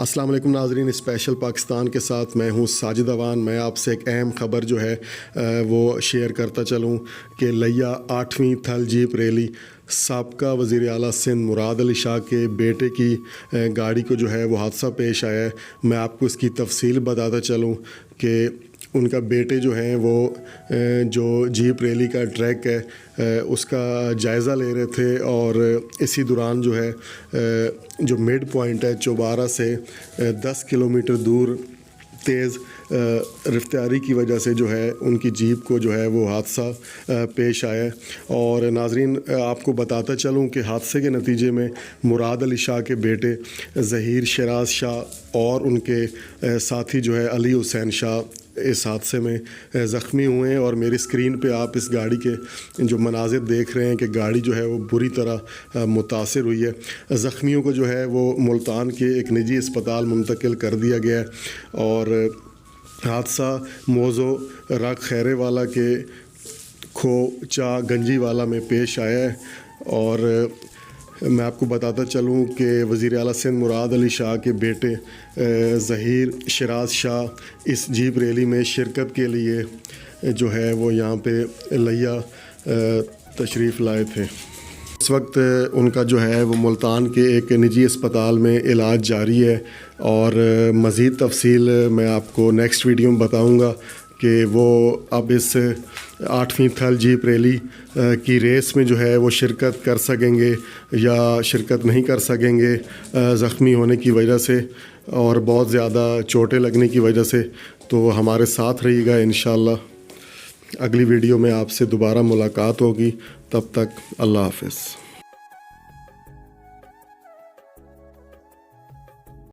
अस्सलाम वालेकुम नाज़रीन, स्पेशल पाकिस्तान के साथ मैं हूँ साजिद अवान। मैं आपसे एक अहम ख़बर जो है वो शेयर करता चलूँ कि लिया 8वीं थल जीप रैली साबका वज़ीर आला सिंध मुराद अली शाह के बेटे की गाड़ी को जो है वो हादसा पेश आया है। मैं आपको इसकी तफसील बताता चलूँ कि उनका बेटे जो हैं वो जो जीप रैली का ट्रैक है उसका जायज़ा ले रहे थे और इसी दौरान जो है जो मिड पॉइंट है चौबारा से 10 किलोमीटर दूर तेज़ रफ्तारी की वजह से जो है उनकी जीप को जो है वो हादसा पेश आया। और नाज़रीन आपको बताता चलूँ कि हादसे के नतीजे में मुराद अली शाह के बेटे ज़हीर शराज शाह और उनके साथी जो है अली हुसैन शाह इस हादसे में ज़ख्मी हुए हैं। और मेरी स्क्रीन पे आप इस गाड़ी के जो मनाजिर देख रहे हैं कि गाड़ी जो है वो बुरी तरह मुतासिर हुई है। ज़ख्मियों को जो है वो मुल्तान के एक निजी अस्पताल मुंतकिल कर दिया गया है। और हादसा मौज़ो राग खैरे वाला के खो चा गंजी वाला में पेश आया है। और मैं आपको बताता चलूँ कि वज़ीर आला सिंध मुराद अली शाह के बेटे ज़हीर शराज शाह इस जीप रैली में शिरकत के लिए जो है वो यहाँ पे लिया तशरीफ़ लाए थे। इस वक्त उनका जो है वो मुल्तान के एक निजी अस्पताल में इलाज जारी है। और मज़ीद तफसील मैं आपको नेक्स्ट वीडियो में बताऊँगा कि वो अब इस 8वीं थल जीप रैली की रेस में जो है वो शिरकत कर सकेंगे या शिरकत नहीं कर सकेंगे ज़ख्मी होने की वजह से और बहुत ज़्यादा चोटें लगने की वजह से। तो हमारे साथ रहिएगा, इंशाअल्लाह अगली वीडियो में आपसे दोबारा मुलाकात होगी। तब तक अल्लाह हाफ़िज़।